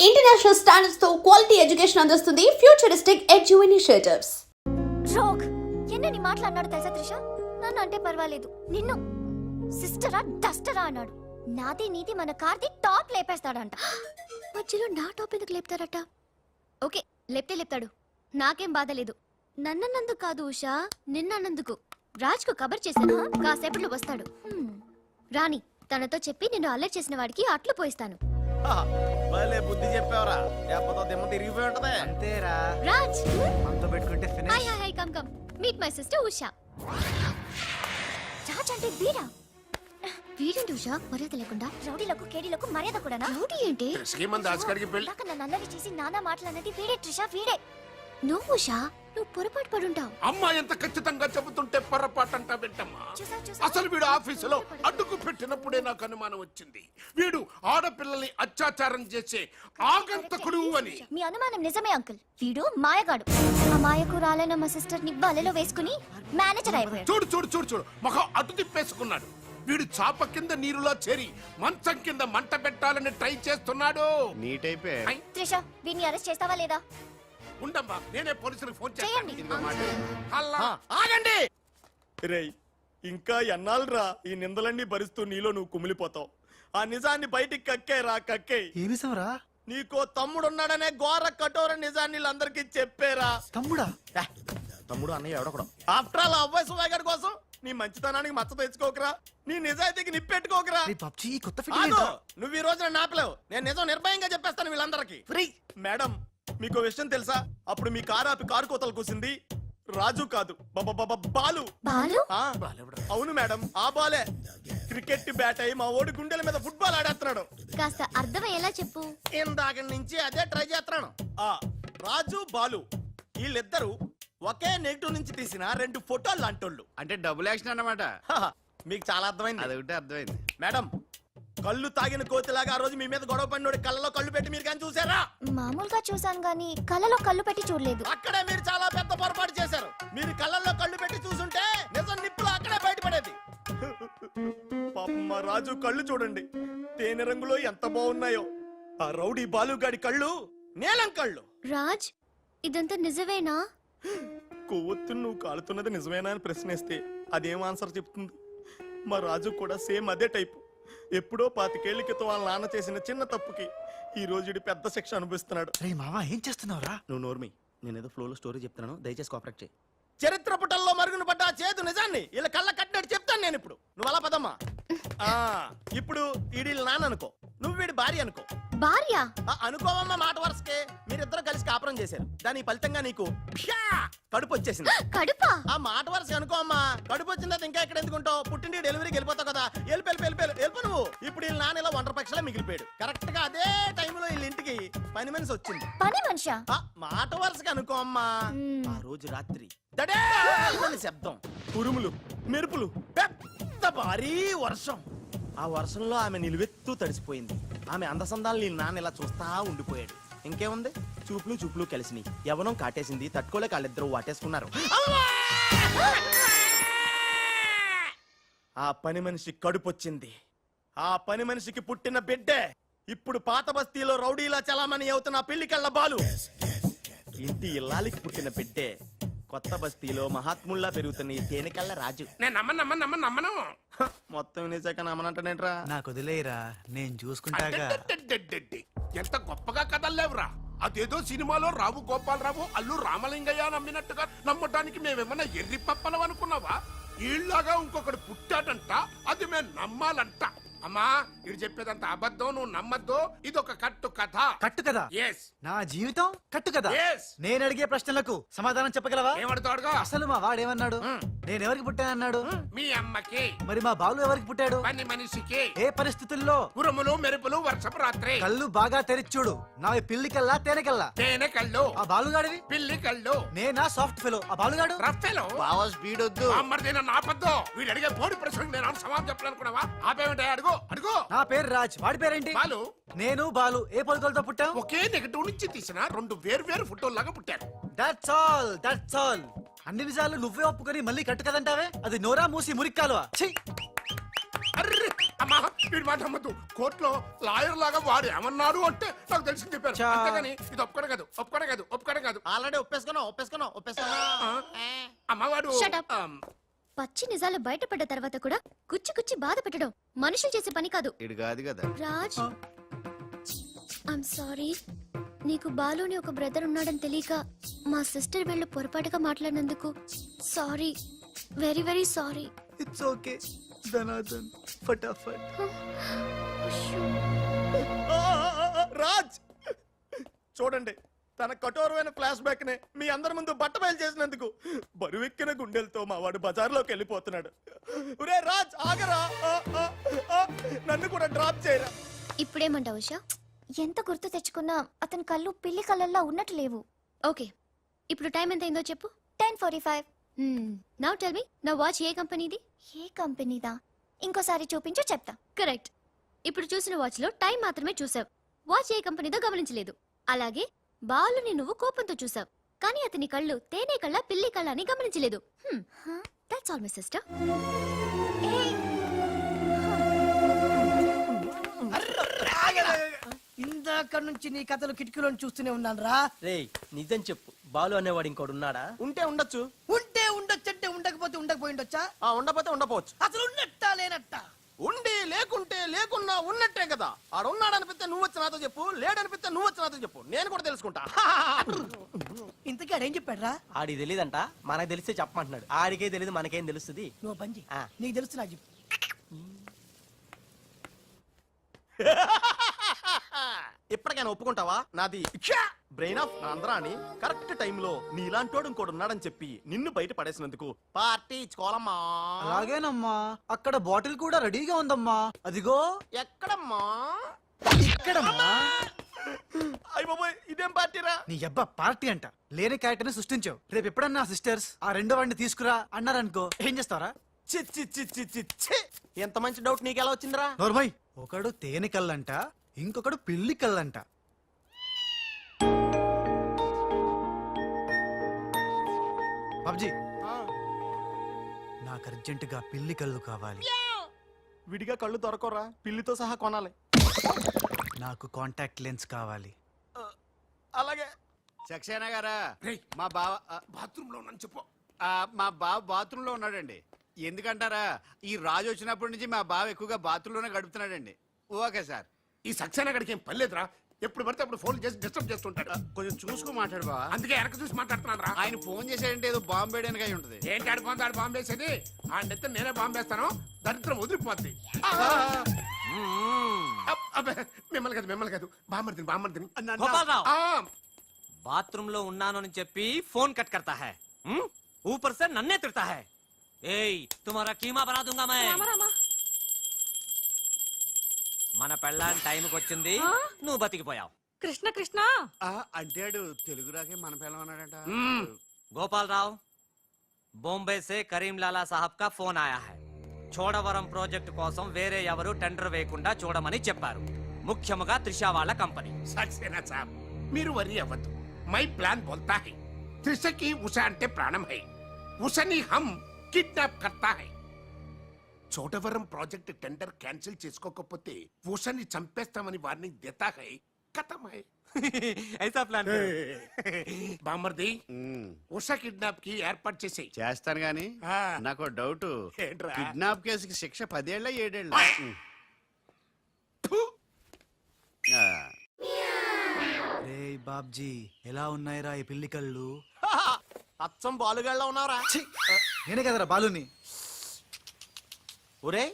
International standards తో quality education అందిస్తుంది futuristic edu initiatives. Rogue ఎన్నని మాట్లాడినాడు తెలుసా త్రిష? నన్ను అంటే పర్వాలేదు, నిన్ను సిస్టరా డస్టరా అన్నాడు. నాది నీది మన కార్ది టాప్ లేపేస్తాడంట. మధ్యలో నా టాప్ ఎందుకు లేపుతాడట? ఓకే, లేపుతాడు, నాకేం బాధ లేదు. నన్నన్నందుకు కాదు ఉషా, నిన్నన్నందుకు. రాజ్కు కబర్ చేశాను, కాసేపట్లో వస్తాడు. రాణి తనతో చెప్పి నిన్ను అల్లరి చేసిన వాడికి అట్లు పోయిస్తాను. భలే బుద్ధి చెప్పావరా, లేకపోతే దిమ్మ తిరిగిపోయి ఉంటది. అంతేరా, రాజ్ మనతో పెట్టుకుంటే finish. Hi hi hi, come come meet my sister Usha. Raj అంటే వీరా? వీరేంటి ఉషా మర్యాద లేకుండా? రౌడీలకు కేడీలకు మర్యాద కూడా? రౌడీ ఏంటి? ఇందాక నన్ను అల్లరి చేసి నానా మాట్లాడినది వీడే త్రిష, వీడే. నువ్వు ఉషా, నువ్వు పొరపాటు పడుంటావు. అమ్మా ఎంత ఖచ్చితంగా చెబుతుంటే పొరపాటంటా వింటమ్మా. అసలు వీడు ఆఫీసులో అడ్డుకు పెట్టినప్పుడే నాకు అనుమానం వచ్చింది. వీడు ఆడపిల్లల్ని అత్యాచారం చేసే ఆగంతకుడు అని. మీ అనుమానం నిజమే అంకుల్. వీడు మాయగాడు. ఆ మాయకు రాలైన మా సిస్టర్ ని బలలో వేసుకుని మేనేజర్ అయిపోయాడు. చూడు చూడు చూడు చూడు, మొహం అటు తిప్పేసుకున్నాడు. వీడు చాప కింద నీరులో చేరి మంచం కింద మంట పెట్టాలని ట్రై చేస్తున్నాడు. నీట్ అయిపోయి. త్రిష, వీడిని అరెస్ట్ చేస్తావా లేదా? ఉండమ్మా, నేనే పోలీసులకు ఫోన్ చేయండి. చేస్తాను. ఆగండి రేయ్, ఇంకా ఎన్నాళ్ళరా ఈ నిందలన్నీ భరిస్తూ నీలో నువ్వు కుమిలిపోతావు. ఆ నిజాన్ని బయటికి కక్కేరా, కక్కే. ఏ విషయంరా? నీకో తమ్ముడున్నాడనే ఘోర కఠోర నిజాన్ని వీళ్ళందరికీ చెప్పేరా. తమ్ముడా? తమ్ముడు అన్నయ్య ఎవడకూడదు. ఆఫ్టర్ ఆల్ అబ్బాయి సువాగడ్ కోసం నీ మంచితనానికి మచ్చ తెచ్చుకోకరా, నీ నిజాయితీకి నిప్పెట్టుకోకరా. పబ్జీ కొత్త నువ్వు ఈ రోజున నాపలేవు. నేను నిజం నిర్భయంగా చెప్పేస్తాను వీళ్ళందరికీ. మేడం, మీకు విషయం తెలుసా? అప్పుడు మీ కారు ఆపి కారు కోతలు కూసింది రాజు కాదు, బాలు. బాలు? అవును మేడం, ఆ బాలే క్రికెట్ బ్యాట్ అయి మా ఓడి గుండెల మీద ఫుట్బాల్ ఆడేస్తున్నాడు. కాస్త అర్థమయ్యేలా చెప్పు. ఇందాక నుంచి అదే ట్రై చేస్తున్నాను. ఆ రాజు బాలు వీళ్ళిద్దరు ఒకే నెగిటివ్ నుంచి తీసిన రెండు ఫోటోలు లాంటోళ్ళు. అంటే డబుల్ యాక్షన్ అన్నమాట. మీకు చాలా అర్థమైంది. అదొకటి అర్థమైంది. మేడం, కళ్ళు తాగిన కోతిలాగా ఆ రోజు మీ మీద గొడవ పడినోడి కళ్ళలో కళ్ళు పెట్టి మీరు కానీ చూసారా? మామూలుగా చూసాను గానీ కళ్ళలో కళ్ళు పెట్టి చూడలేదు. అక్కడే మీరు చాలా పెద్ద పొరపాటు చేశారు. మీరు కళ్ళల్లో కళ్ళు పెట్టి చూసుంటే నిజం నిప్పులు అక్కడే బయటపడేది. పాపం మా రాజు కళ్ళు చూడండి, తేనె రంగులో ఎంత బాగున్నాయో. ఆ రౌడీ బాలుగాడి కళ్ళు నీలం కళ్ళు. రాజ్, ఇదంతా నిజమేనా? కొవ్వొత్తు నువ్వు కాలుతున్నది నిజమేనా అని ప్రశ్నిస్తే అదేం ఆన్సర్ చెప్తుంది? మా రాజు కూడా సేమ్ అదే టైపు. ఎప్పుడో 25 ఏళ్ల క్రితం వాళ్ళ నాన్న చేసిన చిన్న తప్పుకి ఈ రోజు పెద్ద శిక్ష అనుభవిస్తున్నాడు. రే మావా, ఏం చేస్తున్నావురా? నువ్వు నోర్మి, నేనేదో ఫ్లోలో స్టోరీ చెప్తున్నాను, దయచేసి కోఆపరేట్ చేయి. చరిత్ర పుటల్లో మరుగున పడ్డ చేదు నిజాన్ని ఇలా కళ్ళ కట్టినట్టు చెప్తాను నేను ఇప్పుడు. నువ్వు అలా పదమ్మా. ఇప్పుడు ఈడి నాన్న అనుకో, నువ్వు వీడి భార్య అనుకో. భార్య? అనుకోవమ్మా, మాట వరుసకే మీరిద్దరు కలిసి కాపురం చేశారు. దాని ఫలితంగా నీకు కడుపు వచ్చేసింది. కడుపా? ఆ మాట వరుస అనుకో అమ్మా. కడుపు వచ్చిన తర్వాత ఇంకా ఎక్కడ ఎందుకుంటావు? పుట్టింటి డెలివరీకి వెళ్ళిపోతావు కదా. వెళ్ళిపో నువ్వు. ఇప్పుడు వీళ్ళ నాన్న ఇలా ఒంటరి పక్షలా మిగిలిపోయాడు. కరెక్ట్ గా అదే టైంలో వీళ్ళ ఇంటికి పని మనిషి వచ్చింది. పని మనిషా? మాట వరుసగా అనుకో అమ్మా. ఆ రోజు రాత్రి శబ్దం, ఉరుములు, మెరుపులు, పెద్ద భారీ వర్షం. ఆ వర్షంలో ఆమె నిలువెత్తు తడిసిపోయింది. ఆమె అందసందాలు నీ నాన్న ఇలా చూస్తా ఉండిపోయాడు. ఇంకేముంది, చూపులు కలిసినాయి. యవనం కాటేసింది. తట్టుకోలేక వాళ్ళిద్దరూ వాటేసుకున్నారు. ఆ పని మనిషి కడుపొచ్చింది. ఆ పని మనిషికి పుట్టిన బిడ్డే ఇప్పుడు పాత బస్తీలో రౌడీలా చలామణి అవుతున్న పెళ్లికళ్ళ బాలు. ఇంటి ఇల్లాలికి పుట్టిన బిడ్డే కొత్త బస్తీలో మహాత్ముల్లా పెరుగుతున్న ఈ తేనెకళ్ళ రాజు. నేను నమ్మను. మొత్తం వినేశాక నమ్మనంటేనేట్రా? నాకు వదిలేరా, నేను చూసుకుంటాగా. ఎంత గొప్పగా కథలు లేవురా. అదేదో సినిమాలో రావు గోపాలరావు అల్లు రామలింగయ్య నమ్మినట్టుగా నమ్మటానికి మేమేమన్నా ఎర్రి పప్పలం అనుకున్నావా? ఈళ్ళగా ఇంకొకటి పుట్టాడంట, అది మేము నమ్మాలంట. అమ్మా, ఇది చెప్పేదంత అబద్ధం, నువ్వు నమ్మద్దు. ఇదొక కట్టు కథ. కట్టు కదా? ఎస్. నా జీవితం కట్టు కదా? నేను అడిగే ప్రశ్నలకు సమాధానం చెప్పగలవా? ఏమడుతాడుగా? అసలు మా వాడేమన్నాడు? నేను ఎవరికి పుట్టానన్నాడు? మీ అమ్మకి. మరి మా బాలు ఎవరికి పుట్టాడు? పని మనిషికి. ఏ పరిస్థితుల్లో? ఉరుములు మెరుపులు, వర్షపు రాత్రి. కళ్ళు బాగా తెరిచూడు. నా పిల్లి కల్లా తేనె కల్లా. తేనె కళ్ళు. ఆ బాలుగాడివి? పిల్లి కళ్ళు. నేనా సాఫ్ట్ ఫెలో, ఆ బాలుగాడు రఫ్ ఫెలో. బావా స్పీడ్ వద్దు. అమ్మర్దైనా నాపద్దు. వీడు అడిగే పోటీ ప్రశ్నకు నేను సమాధానం చెప్పాలనుకున్నావా? ఆపేమంటే అడుగు. నా పేరు రాజ్, వాడి పేరేంటి? బాలు. నేను బాలు ఏ పొలకలతో పుట్టాం? ఒకే నెగటివ్ నుంచి తీసిన రెండు వేర్వేరు ఫోటోల్లాగా పుట్టారు. That's all. అన్ని నిజాలు నువ్వే ఒప్పుకొని మళ్ళీ కట్టు కదంటావే? అది నోరా మూసి మురిక్కాలువా? అర్రే, అమ్మా వీడి మాట నమ్మద్దు. కోర్టులో లాయర్ లాగా వాడు ఏమన్నారు అంటే నాకు తెలిసి చెప్పారు. చా. అంతేగాని ఇది ఒప్పుకోవడం కాదు. ఆల్రెడీ ఒప్పేసుకున్నా అమ్మవాడు Shut up. పచ్చి నిజాలు బయటపడ్డ తర్వాత కూడా గుచ్చి గుచ్చి బాధ పెట్టడం మనుషులు చేసే పని కాదు. ఇడు కాదు కదా. Raj I'm sorry. నీకు బాలుని ఒక బ్రదర్ ఉన్నాడని తెలియక మా సిస్టర్ వీళ్ళు పొరపాటుగా మాట్లాడినందుకు sorry, very very sorry. It's okay ధనాధన్ ఫటాఫట్. రాజ్ చూడండి, తన కఠోరమైన ఫ్లాష్ బ్యాక్ నే మీ అందరి ముందు బట్ట బయలు చేసినందుకు బరువెక్కిన గుండెలతో మా వాడు బజార్లోకి వెళ్ళిపోతున్నాడు. ఒరే రాజ్ ఆగరా, నన్ను కూడా డ్రాప్ చేయరా. ఇప్పుడేమంటావు ఉషా? ఎంత గుర్తు తెచ్చుకున్నా అతని కళ్ళు పిల్లి కళ్ళల్లో ఉన్నట్టు లేవు. ఓకే, ఇప్పుడు టైం ఎంత అయిందో చెప్పు. 10:45. నౌ టెల్ మీ, నా వాచ్ ఏ కంపెనీది? ఏ కంపెనీదా? ఇంకోసారి చూపించు చెప్తా. కరెక్ట్. ఇప్పుడు చూసిన వాచ్ లో టైం మాత్రమే చూసావు, వాచ్ ఏ కంపెనీదో గమనించలేదు. అలాగే బాలుని నువ్వు కోపంతో చూసావు, కానీ అతని కళ్ళు తేనె కళ్ళ పిల్లి కళ్ళ అని గమనించలేదు. That's all my sister. ఇందాక నుంచి నీ కథలు కిటికీలోని చూస్తూనే ఉన్నాను రా. రేయ్ నిజం చెప్పు, బాలు అనేవాడు ఇంకోడు ఉన్నాడా? ఉంటే ఉండొచ్చు, ఉంటే ఉండొచ్చంటే ఉండకపోతే ఉండకపోయి ఉండొచ్చా? ఉండపోతే ఉండపోవచ్చు. అసలు ఉన్నట్టా లేనట్టా? ఉండి లేకుంటే లేకున్నా ఉన్నట్టే కదా. ఆడు ఉన్నాడనిపిస్తే నువ్వు వచ్చి నాతో చెప్పు, లేడనిపిస్తే నువ్వు వచ్చి నాతో చెప్పు, నేను కూడా తెలుసుకుంటా. ఇంతకీ ఆడేం చెప్పాడు రా? ఆడికి తెలీదంట, మనకు తెలిస్తే చెప్పమంటున్నాడు. ఆడికే తెలీదు, మనకేం తెలుస్తుంది? నువ్వు పని చెయ్. ఆ. నీకు తెలుసు నాకు చెప్పు. ఇప్పటికైనా ఒప్పుకుంటావా? నాది బ్రెయిన్ ఆఫ్ ఆంధ్రా అని కరెక్ట్ టైంలో నీలాంటోడు ఇంకోటి ఉన్నాడని చెప్పి నిన్ను బయట పడేసినందుకు పార్టీ ఇచ్చుకోవాలమ్మా. అలాగేనమ్మా, అక్కడ బాటిల్ కూడా రెడీగా ఉందమ్మా. అదిగో ఎక్కడమ్మా? ఇక్కడమ్మా. అయ్య బాబోయ్, ఇదేం పార్టీరా? నీ అబ్బా పార్టీ అంట లేని క్యారెక్టర్ ని సృష్టించావు. రేపు ఎప్పుడన్నా సిస్టర్స్ ఆ రెండో వాడిని తీసుకురా అన్నారనుకో, ఏం చేస్తారా? చి చి చి చి చి చి. ఎంత మంచి డౌట్ నీకు ఎలా వచ్చిందిరా? నోర్మై, ఒకడు తేనె కళ్ళంట, ఇంకొకడు పిల్లి కళ్ళంట. బాబ్జీ, నాకు అర్జెంటుగా పిల్లి కళ్ళు కావాలి. విడిగా కళ్ళు దొరకరా, పిల్లితో సహా కొనాలి. నాకు కాంటాక్ట్ లెన్స్ కావాలి. అలాగే. సక్సేనా గారా, రేయ్. మా బావ బాత్రూమ్ లో ఉన్నాను చెప్పు. మా బావ బాత్రూమ్ లో ఉన్నాడండి. ఎందుకంటారా, ఈ రాజు వచ్చినప్పటి నుంచి మా బావ ఎక్కువగా బాత్రూమ్ లోనే గడుపుతున్నాడండి. Okay sir. ఈ సక్సేనా గడికి ఏం పర్లేదురా, ఎప్పుడు పడితే అప్పుడు ఫోన్ చేసి డిస్టర్బ్ చేస్తుంటాడు. కొంచెం చూసుకో మాట్లాడు బావ. అందుకే వెనక చూసి మాట్లాడుతున్నాను రా. ఆయన ఫోన్ చేసాడంటే ఏదో బాంబు వేయడానికి అయి ఉంటది. ఏంటి ఆడు బాంబు వేసేది? ఆ నెత్త నేనే బాంబు వేస్తాను, దరిద్రం వదిలిపోద్ది. మిమ్మల్ని కాదు బామ్మర్దిని. గోపాలరావు ఆ, బాత్రూమ్ లో ఉన్నాను అని చెప్పి ఫోన్ కట్ करता है ऊपर से नन्हे तिरता है ఏయ్ तुम्हारा कीमा बना दूंगा मैं మన పెళ్ళాన్ టైంకి వచ్చింది, నువ్వు బతికిపోయావు. కృష్ణ కృష్ణ అంటే ఆడు తెలుగు రాకే మన పిల్లం అన్నాడట. గోపాలరావు, బొంబే से కరీం లాలా సాహబ్ కా ఫోన్ ఆయా है. చోడవరం ప్రాజెక్ట్ కోసం వేరే ఎవరు టెండర్ వేయకుండా చూడమని చెప్పారు, ముఖ్యముగా త్రిషా వాళ్ళ కంపెనీ. సక్సేనా సాబ్, మీరు వరి అవ్వద్దు. మై ప్లాన్ బోల్తా హై. త్రిషకి ఉష అంటే ప్రాణం హై. ఉషని హమ్ కిడ్నాప్ కర్తా హై. చోటవరం ప్రాజెక్ట్ టెండర్ క్యాన్సిల్ చేసుకోకపోతే ఉషని చంపేస్తామని వార్నింగ్ దేతా హై. ఖతం హై. ఐసా ప్లాన్ బామర్ది, ఉష కిడ్నాప్ కి ఏర్పాటు చేసేయ్. చేస్తాను గాని ఆ. నాకు డౌట్. ఏంట్రా? కిడ్నాప్ కేసుకి శిక్ష 10 ఏళ్ళ 7 ఏళ్ళ? ఫు! రే బాబ్జీ, ఎలా ఉన్నాయిరా ఈ పిల్లి కళ్ళు? అచ్చం బాలుగాళ్ళ ఉన్నారా? ఛీ! నేనే కదరా బాలుని. ఒరే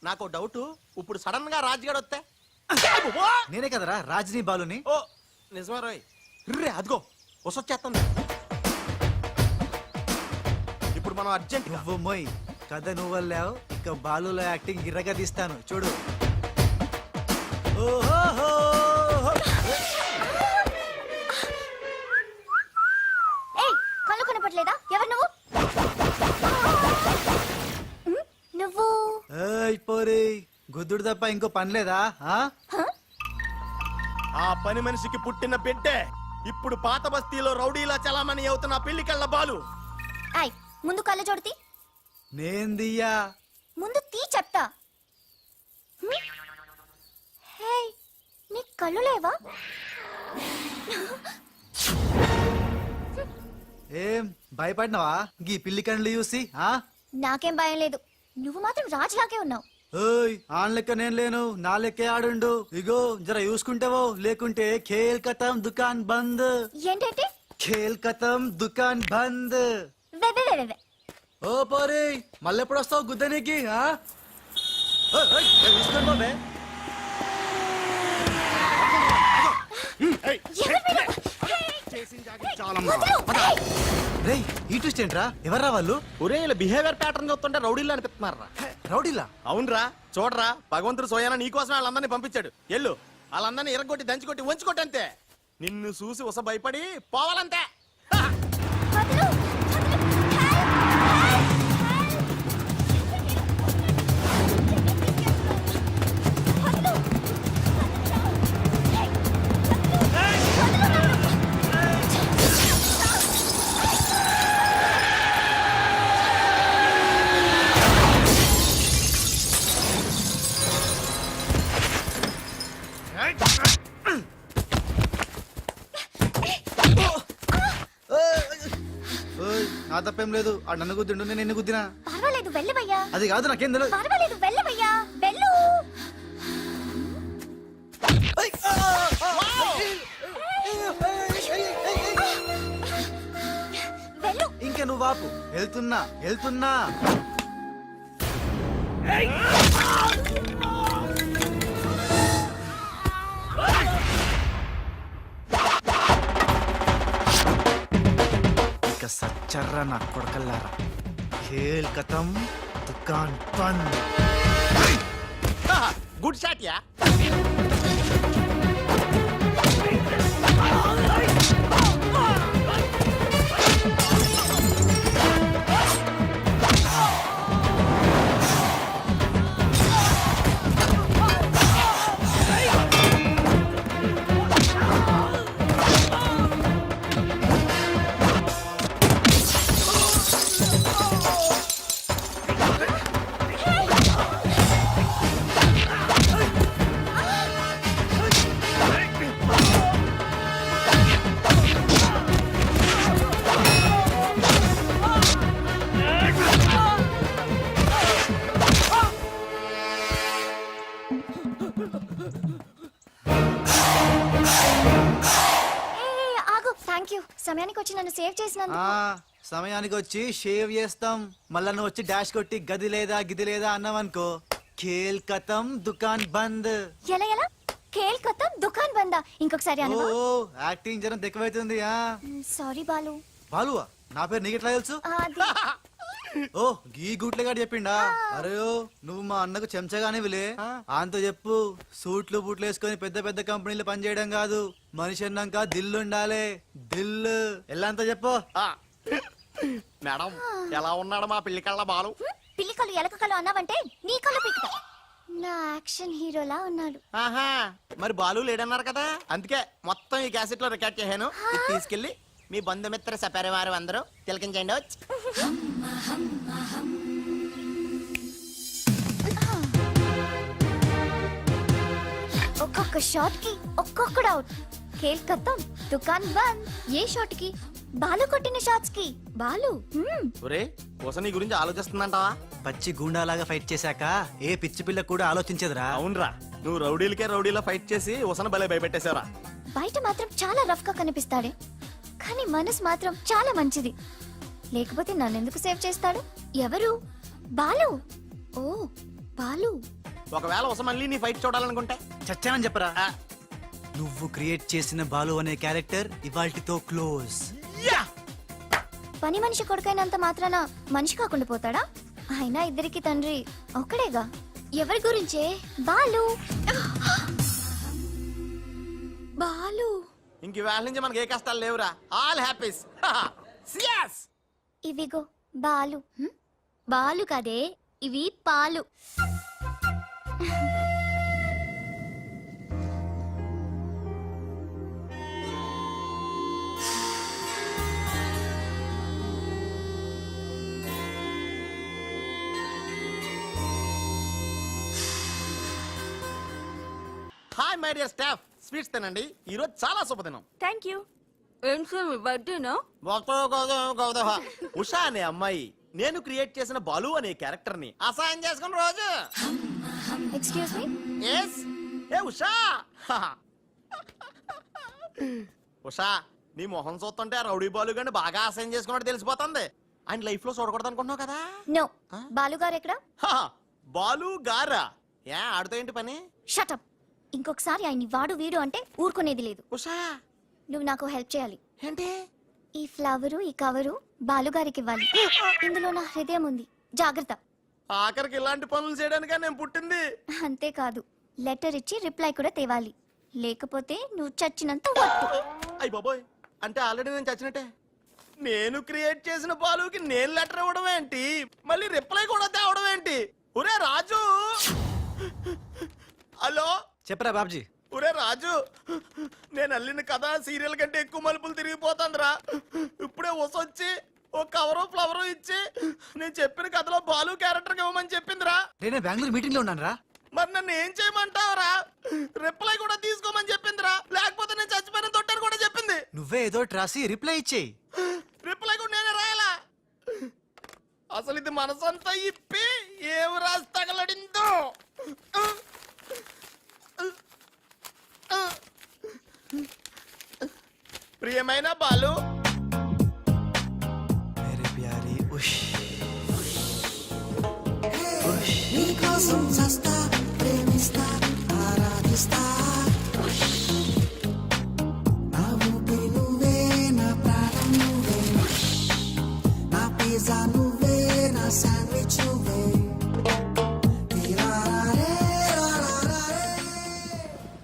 నాకు డౌట్, ఇప్పుడు సడన్ గా రాజుగాడు వస్తే? నేనే కదరా రాజనీ బాలుని. ఓ నిజమే రోయ్. రే అదిగో వసొచ్చేస్తుంది. ఇప్పుడు మనం అర్జెంట్ నువ్వు మొయ్, కథ నువ్వు వెళ్ళావు, ఇక బాలులో యాక్టింగ్ గిర్రగా తీస్తాను చూడు. ఓహో, ఏయ్, కళ్ళు కనపడలేదా? ఎవరు నువ్వు? నువ్వు పోరే, గుద్దుడు తప్ప ఇంకో పని లేదా? ఆ? ఆ పని మనిషికి పుట్టిన బిడ్డే ఇప్పుడు పాత బస్తీలో రౌడీలా చలామణి అవుతున్న పిల్లి కళ్ళ బాలు. ఐ ముందు కళ్ళ జోడితి. నేను దియ్యా. ముందు తీ చెప్తా. హే నీ కళ్ళు లేవా? ఏం భయపడినావా గీ పిల్లి కండ్లు చూసి ఆ? నాకేం భయం లేదు, నువ్వు మాత్రం రాజులాగే ఉన్నావు. ఓయ్ ఆన్ లెక్క నేను లేను, నా లెక్కే ఆడుండు. ఇగో జర చూసుకుంటావో, లేకుంటే ఖేల్ ఖతం దుకాన్ బంద్. ఏంటంటే ఖేల్ ఖతం దుకాన్ బంద్. వే వే వే వే. ఓ పోరి మళ్ళెప్పుడు వస్తావు గుద్దనీకి ఆ? ఓయ్, ఓయ్, ఏ చూసుకోండి బాబే. రేయ్ ఈ ట్విస్ట్ ఏంట్రా? ఎవర్రా వాళ్ళు? ఒరే ఇలా బిహేవియర్ ప్యాటర్న్ చూస్తుంటే రౌడీలు అనిపిస్తున్నారా? రౌడీలా? అవునరా, చూడరా, భగవంతుడు సోయానా నీకోసం వాళ్ళందరినీ పంపించాడు. ఎల్లు వాళ్ళందరినీ ఇరగొట్టి దంచుకొట్టి వంచుకొట్టి అంతే. నిన్ను చూసి ఉస భయపడి పోవాలంతే. వదలు, వదలు. ఓయ్ నా తప్పేం లేదు, ఆ నన్ను గుద్దిండు, నేను నిన్ను గుద్దినా. పర్వాలేదు వెళ్ళవయ్యా. అది కాదు నాకేం తెలియదు. పర్వాలేదు వెళ్ళవయ్యా, వెళ్ళు. వెళ్ళు. ఇంకా నువ్వు ఆపు, వెళ్తున్నా వెళ్తున్నా. ఇక సచ్చర్రా నా కొడకల్లారా. ఖేల్ ఖతం దుకాన్ బంద్. Good shot yeah. సమయానికి వచ్చి నన్ను సేవ్ చేసినందుకు. సమయానికి వచ్చి షేవ్ చేస్తాం, మళ్ళా నువ్వు వచ్చి డాష్ కొట్టి గది లేదా గిది లేదా అన్నావనుకో ఖేల్ ఖతం దుకాన్ బంద్. ఎలా ఎలా? ఖేల్ ఖతం దుకాన్ బందా? ఇంకొకసారి ఓ అనవా? యాక్టింగ్ జరం ఎక్కువైతుంది. సారీ బాలు. బాలువా? నా పేరు నీకెట్లా తెలుసు? అది ఓ గీ గుట్లగాడు చెప్పిండా? అరే ఓ, నువ్వు మా అన్నకు చెంచగానే విలే, అంత చెప్పు. సూట్లు బూట్లు వేసుకొని పెద్ద పెద్ద కంపెనీలు పనిచేయడం కాదు, మనిషి అన్నాక దిల్లు ఉండాలి. దిల్లు ఎల్లంతా చెప్పు. మేడం ఎలా ఉన్నాడు మా పిల్లి కళ్ళ బాలు? పిల్లి కళ్ళు ఎలక కళ్ళు అన్నావంటే నీ కళ్ళు పీకుతా. నా యాక్షన్ హీరోలా ఉన్నాడు. ఆహా, మరి బాలు లేడన్నారు కదా, అందుకే మొత్తం ఈ క్యాసెట్ లో రికార్డ్ చేశాను. ఇది తీసుకెళ్లి మీ బంధుమిత్ర సపరివారు అందరూ తిలకించండి. ఒక్కొక్క షాట్ కి ఒక్కొక్కడు అవుట్. ఖేల్ ఖతం దుకాన్ బంద్. ఏ షాట్ కి? బాలు కొట్టిన షాట్స్ కి. బాలు ఒరే కోసం నీ గురించి ఆలోచిస్తుందంటావా? పచ్చి గూండాలాగా ఫైట్ చేశాక ఏ పిచ్చి పిల్ల కూడా ఆలోచించదురా. అవునరా, నువ్వు రౌడీలకే రౌడీలో ఫైట్ చేసి ఉసన భలే భయపెట్టేశారా. బయట మాత్రం చాలా రఫ్ గా కనిపిస్తాడే, కానీ మనసు మాత్రం చాలా మంచిది. లేకపోతే నన్నెందుకు సేవ్ చేస్తాడు? ఎవరు? బాలు. ఓ బాలు. ఒకవేళ ఉస మళ్ళీ నీ ఫైట్ చూడాలనుకుంటే చచ్చానని చెప్పరా. నువ్వు క్రియేట్ చేసిన బాలు అనే క్యారెక్టర్ ఇవాల్టితో క్లోజ్. పని మనిషి కొడుకైనంత మాత్రాన మనిషి కాకుండా పోతాడా? అయినా ఇద్దరికి తండ్రి ఒక్కడేగా. ఎవరి గురించే? బాలు. బాలు. ఇంక వేళ నుంచి మనకి ఏ కష్టాలు లేవురా. All happies. ఇవిగో బాలు. బాలు కదే, ఇవి పాలు. Hi my dear staff, sweets తినండి. ఈ రోజు చాలా శుభదినం. Thank you. ఏం సార్ మీ బర్త్డేనా? ఉషా అనే అమ్మాయి నేను క్రియేట్ చేసిన బాలు అనే క్యారెక్టర్ ని అసహాయం చేసుకున్న రోజు. Excuse me. ఎస్ ఏ ఉషా. ఉషా, నీ మొహం చూస్తుంటే ఆ రౌడీ బాలు గాని బాగా అసహాయం చేసుకున్నట్టు తెలిసిపోతుంది. ఆయన లైఫ్ లో చూడకూడదు అనుకుంటున్నావు కదా. నో. బాలు గారు ఎక్కడ? హా, బాలు గారా? ఏ ఆడుతో ఏంటి పని? షటప్. ఇంకొకసారి ఆయన్ని వాడు వీడు అంటే ఊరుకునేది లేదు. ఉషా నువ్వు నాకు హెల్ప్ చేయాలి. ఏంటి? ఈ ఫ్లవరు ఈ కవరు బాలుగారికి ఇవ్వాలి. ఇందులో నా హృదయం ఉంది, జాగ్రత్త. ఆఖరికి ఇలాంటి పనులు చేయడానికే నేను పుట్టింది. అంతేకాదు, లెటర్ ఇచ్చి రిప్లై కూడా తేవాలి. లేకపోతే నువ్వు చచ్చినంత వట్టు. అయ్య బాబోయ్, అంటే ఆల్రెడీ నేను చచ్చినట్టే. నేను క్రియేట్ చేసిన బాలుకి నేను లెటర్ ఇవ్వడం ఏంటి, మళ్ళీ రిప్లై కూడా తేవడం ఏంటి? ఒరే రాజు, హలో. చెప్పరా బాబ్జీ. ఒరే రాజు, నేను అల్లిన కథ సీరియల్ కంటే ఎక్కువ మలుపులు తిరిగిపోతుందిరా. ఇప్పుడే వసొచ్చి ఓ కవరు ఫ్లవరు ఇచ్చి నేను చెప్పిన కథలో బాలు క్యారెక్టర్ ఇవ్వమని చెప్పిందిరా. నేను బెంగళూరు మీటింగ్ లో ఉన్నాను రా. మరి నన్ను ఏం చేయమంటావురా? రిప్లై కూడా తీసుకోమని చెప్పిందిరా. లేకపోతే నేను చచ్చిపోయిన తొట్టని కూడా చెప్పింది. నువ్వే ఏదో రాసి రిప్లై ఇచ్చేయి. రిప్లై కూడా నేనే రాయాలా? అసలు ఇది మనసంతా ఇప్పి ఏం రాసి తగలడిందో. ప్రియమైన బాలు, మేరే ప్యారీ ఉష్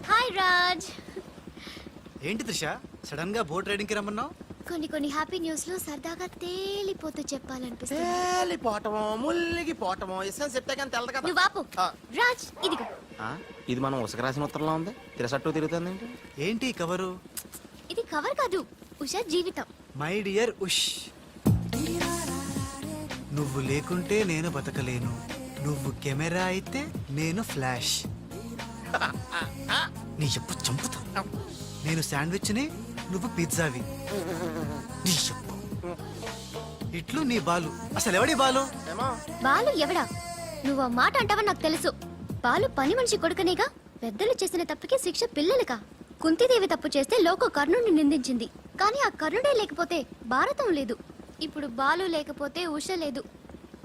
హాయ్ రాజ్. ఏంటి త్రిష, సడన్ గా బోట్ రైడింగ్ కి రమ్మన్నావు? కొన్ని హ్యాపీ న్యూస్ లో సరదాగా తేలిపోతూ చెప్పాలనిపిస్తుంది. తేలిపోవటమో ముల్లిగిపోవటమో ఇష్టం చెప్తే కానీ తెలదు కదా. నువ్వు ఆపు. ఆ. రాజ్, ఇదిగో. ఇది మనం ఉసక రాసిన ఉత్తరంలో ఉంది. తిరసట్టు తిరుగుతుంది ఏంటి? ఏంటి కవరు? ఇది కవర్ కాదు, ఉషా జీవితం. మై డియర్ ఉష్, నువ్వు లేకుంటే నేను బతకలేను. నువ్వు కెమెరా అయితే నేను ఫ్లాష్. నీ చెప్పు చంపుతా. నేను శాండ్విచ్ని, నువ్వు పిజ్జావి. నీ చెప్పు ఇట్లు నీ బాలు. అసలు ఎవడి బాలు? ఏమో. బాలు ఎవడా? నువ్వు ఆ మాట అంటావని నాకు తెలుసు. బాలు పని మనిషి కొడుకనేగా. పెద్దలు చేసిన తప్పుకి శిక్ష పిల్లలకా? కుంతిదేవి తప్పు చేస్తే లోక కర్ణుడిని నిందించింది. కానీ ఆ కర్ణుడే లేకపోతే భారతం లేదు. ఇప్పుడు బాలు లేకపోతే ఉష లేదు.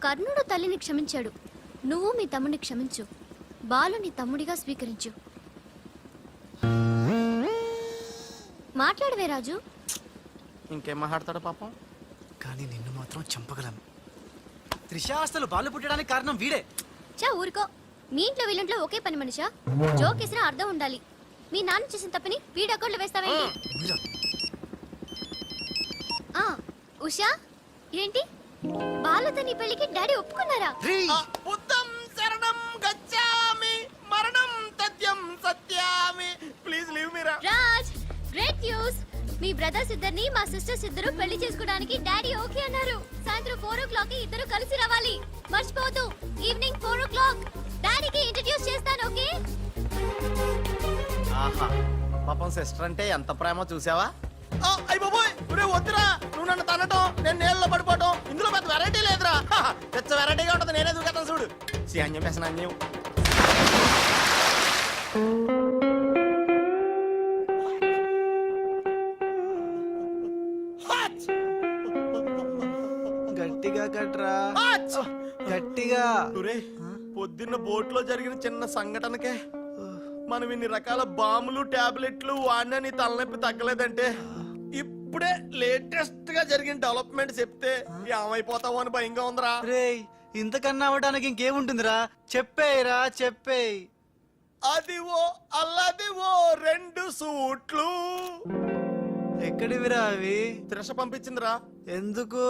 కర్ణుడు తల్లిని క్షమించాడు. నువ్వు మీ తమ్ముడిని క్షమించు. బాలుని తమ్ముడిగా స్వీకరించు. మాట్లాడవే రాజు. ఇంకేం మాట్లాడతాడు పాపం. కానీ నిన్ను మాత్రం చంపగలను. త్రిష, అసలు బాలు పుట్టడానికి కారణం వీడే. చా ఊరుకో. మీ ఇంట్లో వీళ్ళంట్లో ఒకే పని మనిషా? జోక్ వేసినా అర్థం ఉండాలి. మీ నాన్న చేసిన తప్పని వీడి అకౌంట్లో వేస్తావేంటి? ఉషా, ఏంటి బాలుతో నీ పెళ్లికి డాడీ ఒప్పుకున్నారా? బుద్ధం శరణం గచ్చామి, మరణం తథ్యం సత్యామి. ప్లీజ్ లీవ్ మీ రా. Raj, great news. మీ బ్రదర్స్ ఇద్దరిని మా సిస్టర్స్ ఇద్దరు పెళ్లి చేసుకోవడానికి డాడీ ఓకే అన్నారు. సాయంత్రం 4 o'clock కి ఇద్దరు కలిసి రావాలి. మర్చిపోవద్దు. Evening 4 o'clock. డాడీకి ఇంట్రడ్యూస్ చేస్తాను, ఓకే? ఆహా, పాపం సిస్టర్ అంటే ఎంత ప్రేమో చూసావా? అయ్య బాబోయ్, ఒరే వద్దురా. నువ్వు నన్ను తనటం, నేను నీళ్ళలో పడిపోవటం, ఇందులో పెద్ద వెరైటీ లేదురా. పెద్ద వెరైటీగా ఉంటుంది. నేనే దూకేతాను చూడు. అన్యం వేసిన అన్యం. గట్టిగా కట్రా, గట్టిగా. ఒరే, పొద్దున్న బోట్లో జరిగిన చిన్న సంఘటనకే మనం ఇన్ని రకాల బాంబులు టాబ్లెట్లు వాడినా నీ తలనొప్పి తగ్గలేదంటే ఇప్పుడే లేటెస్ట్ గా జరిగిన డెవలప్మెంట్ చెప్తే ఏమైపోతావు అని భయంగా ఉందిరా. రేయ్, ఇంతకన్నా అవ్వడానికి ఇంకేముంటుందిరా? చెప్పేయరా, చెప్పేయ్. అదివో అల్లదివో 2 సూట్లు. ఎక్కడివిరా అవి? త్రిష పంపించిందిరా. ఎందుకు?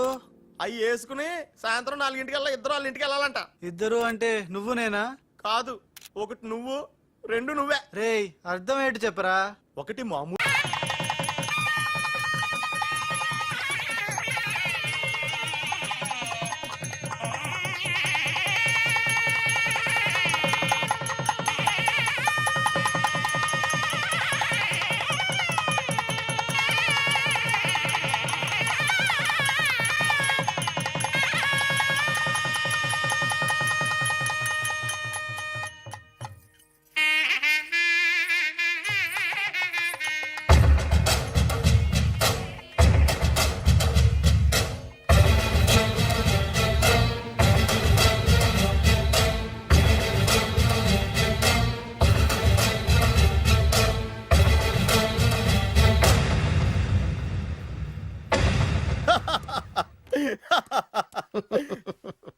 అవి వేసుకుని సాయంత్రం 4 ఇద్దరు వాళ్ళ ఇంటికి వెళ్ళాలంట. ఇద్దరు అంటే నువ్వు నేనా? కాదు, ఒకటి నువ్వు, 2 నువ్వే. రేయ్, అర్థం ఏంటి చెప్పరా? ఒకటి మామూలు.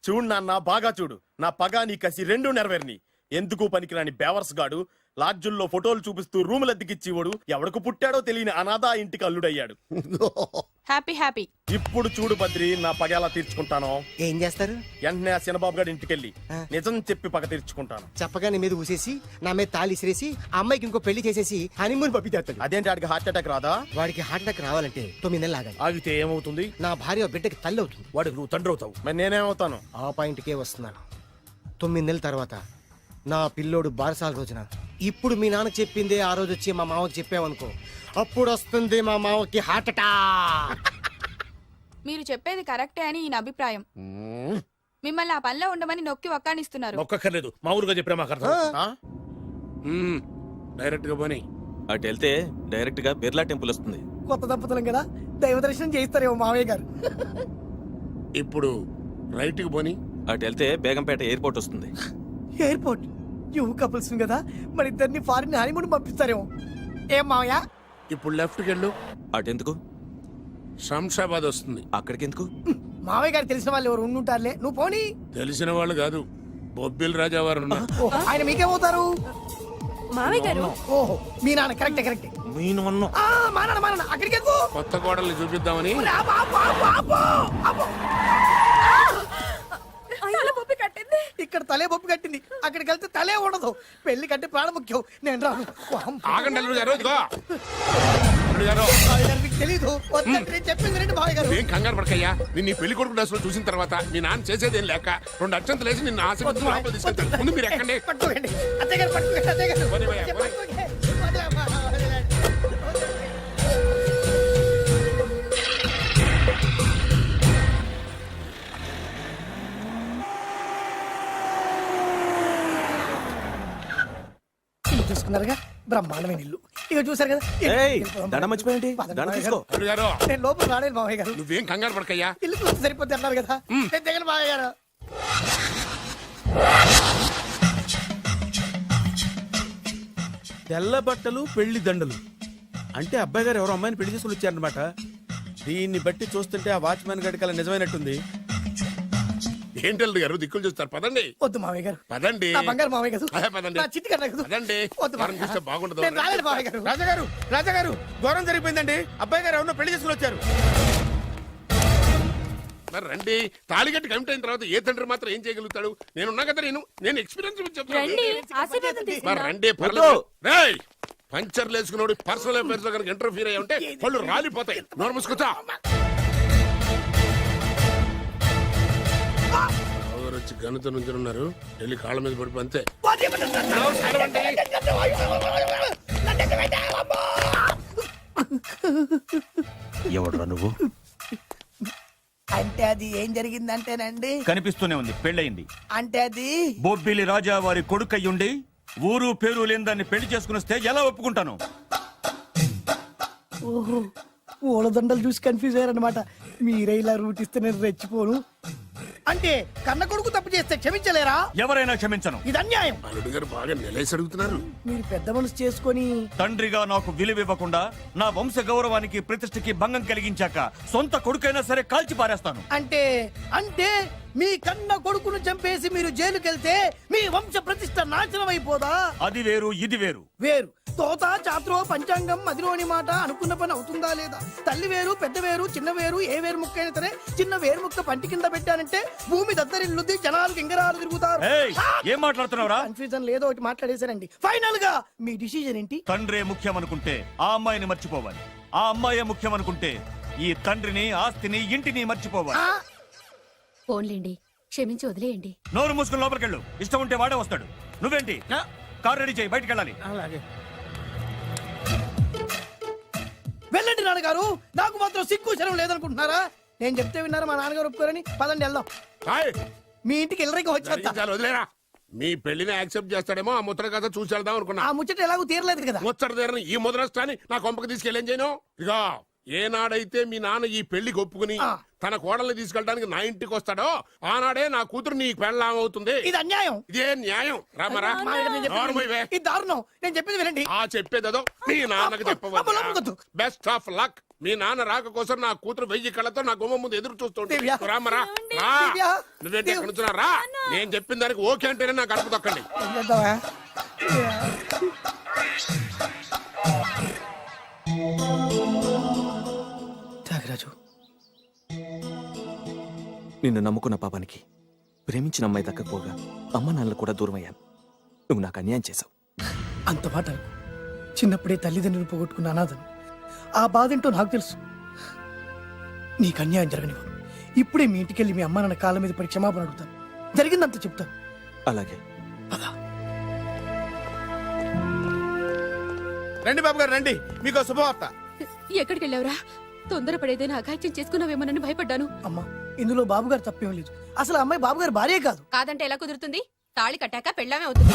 చూడు నాన్న బాగా చూడు, నా పగ నీ కసి రెండు నెరవేరిని. ఎందుకు పనికిరాని బేవర్స్ గాడు లాడ్జుల్లో ఫోటోలు చూపిస్తూ రూములు అద్దెకిచ్చివాడు ఎవడకు పుట్టాడో తెలియని అనాథ ఇంటికి అల్లుడయ్యాడు. Happy happy. ఇప్పుడు చూడు బద్రి, నా పగ ఎలా తీర్చుకుంటానో. ఏం చేస్తారు? వెంటనే ఆ చిన్నబాబు గారి ఇంటికెళ్ళి నిజం చెప్పి పగ తీర్చుకుంటాను. చెప్పగా నీ మీద ఊసేసి నా మీద తాళి ఇసిరేసి ఆ అమ్మాయికి ఇంకో పెళ్లి చేసేసి హనీమూన్ పంపించేస్తాడు. అదేంటి ఆడికి హార్ట్ అటాక్ రాదా? వాడికి హార్ట్ అటాక్ రావాలంటే 9 నెలలు ఆగాలి. ఆగితే ఏమవుతుంది? నా భార్య బిడ్డకి తల్లి అవుతుంది. వాడికి నువ్వు తండ్రి అవుతావు. మరి నేనేమవుతాను? ఆ పాయింట్కే వస్తున్నాను. 9 నెలల తర్వాత నా పిల్లోడు బారసాల రోజున ఇప్పుడు మీ నాన్న చెప్పిందే ఆ రోజు వచ్చి మా మామకి చెప్పావనుకో, అప్పుడు వస్తుంది మా మామకి హార్ట్ అటాక్. మీరు చెప్పేది కరెక్టే అని ఈయన అభిప్రాయం. మిమ్మల్ని ఆ పనిలో ఉండమని నొక్కి ఒక్కానిస్తున్నారు. ఒక్కర్లేదు, మామూలుగా చెప్పినా మాకు అర్థం. డైరెక్ట్ గా పోనీ. అటు వెళ్తే డైరెక్ట్ గా బిర్లా టెంపుల్ వస్తుంది. కొత్త దంపతులం కదా, దైవ దర్శనం చేయిస్తారేమో మావయ్య గారు. ఇప్పుడు రైట్ కి పోనీ. అటు వెళ్తే బేగంపేట ఎయిర్పోర్ట్ వస్తుంది. ఎయిర్పోర్ట్ యువ కపుల్స్ కదా, మన ఇద్దరిని ఫారిన్ హనీమూన్ పంపిస్తారేమో. ఏం మావయ్య? ఇప్పుడు లెఫ్ట్ కి వెళ్ళు, అటెందుకు? శంషాబాద్ వస్తుంది. అక్కడికి ఎందుకు? మావయ్య గారు తెలిసిన వాళ్ళు ఎవరు ఉండుంటారులే, నువ్వు పోనీ. తెలిసిన వాళ్ళు కాదు, బొబ్బిల్ రాజా వారు ఉన్నారు. ఓహో, ఆయన మీకేమవుతారు? మావయ్య గారు. ఓహో, మీ నాన్న. కరెక్టే కరెక్టే. మా నాన్న అక్కడికి ఎందుకు? కొత్త కోడల్ని చూపిద్దామని. ఇక్కడ తలే బొప్పి కట్టింది, అక్కడికి వెళ్తే తలే ఉండదు. పెళ్లి కట్టి ప్రాణం ముఖ్యం. నేను రాను. ఆగండి అల్లుడు గారు, ఇదిగో. అల్లుడు గారు, మీకు తెలీదు, నేను చెప్పింది రండి మావయ్య గారు. ఏం కంగారు పడకయ్యా. నిన్ను ఈ పెళ్లి కొడుకు డ్రెస్ లో చూసిన తర్వాత మీ నాన్న చేసేదేం లేక 2 అక్షంతలు వేసి నిన్ను ఆశీర్వదించి లోపల తీసుకెళ్తాను. ముందు మీరు ఎక్కండి. పట్టుకోండి అత్తయ్య గారు, పట్టుకోండి అత్తయ్య గారు. పోనీ భయ్యా, పోనీ. చూసుకున్నారుగా, బ్రహ్మాండమైన ఇల్లు. ఇక చూసారు కదా, దండం మర్చిపోయండి. దండం తీసుకో. అల్లుడు గారు, నేను లోపల రాలేదు మావయ్య గారు. నువ్వేం కంగారు పడకయ్యా. ఇల్లు చూస్తే సరిపోద్ది అన్నారు కదా, నేను దిగను మావయ్య గారు. తెల్ల బట్టలు పెళ్లి దండలు అంటే అబ్బాయి గారు ఎవరో అమ్మాయిని పెళ్లి చేసుకుని వచ్చారనమాట. దీన్ని బట్టి చూస్తుంటే ఆ వాచ్మెన్ గడికి అలా నిజమైనట్టుంది. ఏంటి అల్లుడు గారు దిక్కులు చూస్తారు? పదండి. వద్దు మావయ్య గారు, పదండి. నా బంగారు మావయ్య గారు, అదే పదండి. నా చిట్టి కన్నా కదా. పదండి. వద్దు వారం చూస్తే బాగుండదు. నేను రాలేదు మావయ్య గారు. రాజాగారు ఘోరం జరిగిపోయిందండి. అబ్బాయి గారు ఎవరినో పెళ్లి చేసుకుని వచ్చారు. మరి రండి. తాళిగట్టి కమిట్ అయిన తర్వాత ఏ తండ్రి మాత్రం ఏం చేయగలుగుతాడు? నేనున్నా కదా, నేను ఎక్స్పీరియన్స్ చెప్తాను. మరి రండి, పర్లేదు. రేయ్, పంచర్లు వేసుకున్నాడు పర్సనల్ అఫైర్స్ లో కనుక ఇంటర్ఫీర్ అయ్యి ఉంటే పళ్ళు రాలిపోతాయి. నోరు మూసుకొచ్చా. వచ్చి గనుత నుంచి ఉన్నారు, వెళ్ళి కాళ్ళ మీద పడిపో అంతే. ఎవడురా నువ్వు? అంటే అది ఏం జరిగిందంటేనండి, కనిపిస్తూనే ఉంది, పెళ్ళయింది. అంటే అది బొబ్బిలి రాజా వారి కొడుకయ్యుండి ఊరు పేరు లేని దాన్ని పెళ్లి చేసుకుని వస్తే ఎలా ఒప్పుకుంటాను? ఓహో, పూలదండలు చూసి కన్ఫ్యూజ్ అయ్యారనమాట. మీరే ఇలా రూట్ ఇస్తే నేను రెచ్చిపోను. అంటే కన్న కొడుకు తప్పు చేస్తే క్షమించలేరా? ఎవరైనా క్షమించను. ఇది అన్యాయం. అల్లుడు గారు బాగా నిలేసి అడుగుతున్నారు. మీరు పెద్ద మనసు చేసుకొని తండ్రిగా నాకు విలువివ్వకుండా నా వంశ గౌరవానికి ప్రతిష్టకి భంగం కలిగించాక సొంత కొడుకైనా సరే కాల్చి పారేస్తాను. అంటే అంటే మీ కన్న కొడుకును చంపేసి మీరు జైలుకెళ్తే మీ వంశ ప్రతిష్ట నాశనం అయిపోదా? అది వేరు, ఇది వేరు. వేరు. తోత చాత్రో పంచాంగం మదిలోని మాట అనుకున్న పని అవుతుందా లేదా? తల్లి వేరు, పెద్ద వేరు, చిన్న వేరు, ఏ వేరు ముక్క అయినా సరే చిన్న వేరు ముక్క పంటి కింద పెట్టానంటే భూమి దద్దరిల్లుద్ది, జనాలు గింగరాలు తిరుగుతారు. ఏయ్, ఏం మాట్లాడుతున్నావురా? కన్ఫ్యూజన్ లేదో ఒకటి మాట్లాడేశారండి. ఫైనల్ గా మీ డిసిజన్ ఏంటి? తండ్రే ముఖ్యం అనుకుంటే ఆ అమ్మాయిని మర్చిపోవాలి. ఆ అమ్మాయే ముఖ్యం అనుకుంటే ఈ తండ్రిని, ఆస్తిని, ఇంటిని మర్చిపోవాలి. ఫోన్లేండి, క్షమించి వదిలేయండి. నోరు మూసుకుని లోపలికెళ్ళు. ఇష్టం ఉంటే వాడే వస్తాడు. నువ్వేంటి? కార్ రెడీ చేయి, బయటికి వెళ్ళాలి. అలాగే వెళ్ళండి నాన్నగారు. నాకు మాత్రం సిగ్గు శరం లేదనుకుంటున్నారా? నేను చెప్తే విన్నారా? మా నాన్నగారు ఒప్పుకోరని. పదండి వెళ్దాం. హాయ్, మీ ఇంటికి ఎల్లరికి వచ్చేస్తా. చాలు వదిలేరా. మీ పెళ్లిని యాక్సెప్ట్ చేస్తాడేమో ఆ ముద్ర కథ చూసి వెళ్దాం అనుకున్నా. ఆ ముచ్చట ఎలాగో తీరలేదు కదా. ముచ్చట తీరని ఈ ముద్రష్టాన్ని నా కొంపకి తీసుకెళ్ళేం చేయను. ఇక ఏనాడైతే మీ నాన్న ఈ పెళ్లికి ఒప్పుకుని తన కోడల్ని తీసుకెళ్ళడానికి నా ఇంటికి వస్తాడో ఆనాడే నా కూతురు నీ పెళ్ళాం అవుతుంది. ఇది అన్యాయం. ఇదే న్యాయం. రామరా మా దగ్గర నేను చెప్పేది ఇది దారుణం. నేను చెప్పేది వినండి. ఆ చెప్పేదేదో మీ నాన్నకి చెప్పవచ్చు. అమ్మలమ్మకొద్దు. Best of luck. మీ నాన్న రాక కోసం నా కూతురు 1000 కళ్ళతో నా గుమ్మ ముందు ఎదురు చూస్తుంటే దివ్య. రామరా రా. దివ్య. నువ్వేంటి ఎక్కడ నుంచున్నా? రా. నేను చెప్పిన దానికి ఓకే అంటేనే నాకు గడప తొక్కండి. ఏం చేద్దామా? త్యాగరాజు, నిన్ను నమ్ముకున్న పాపానికి ప్రేమించిన అమ్మాయి దక్కకపోగా అమ్మ నాన్నలు కూడా దూరం అయ్యాను. నువ్వు నాకు అన్యాయం చేశావు. అంత మాట అనకు. చిన్నప్పుడే తల్లిదండ్రులు పోగొట్టుకున్న అనాథను. ఆ బాధ ఏంటో నాకు తెలుసు. నీకు అన్యాయం జరగనివ్వను. ఇప్పుడే మీ ఇంటికెళ్ళి మీ అమ్మ నాన్న కాళ్ళ మీద పడి క్షమాపణ అడుగుతాను. జరిగిందంత చెప్తాను. అలాగే. రండి బాబు గారు రండి, మీకు శుభవార్త. ఎక్కడికి వెళ్ళావురా? తొందరపడేదైనా అఘాయిత్యం చేసుకున్నావేమోనని భయపడ్డాను. అమ్మా, ఇందులో బాబుగారు తప్పేం లేదు. అసలు ఆ అమ్మాయి బాబుగారు భార్యే కాదు. కాదంటే ఎలా కుదురుతుంది? తాళి కట్టాక పెళ్ళామే అవుతుంది.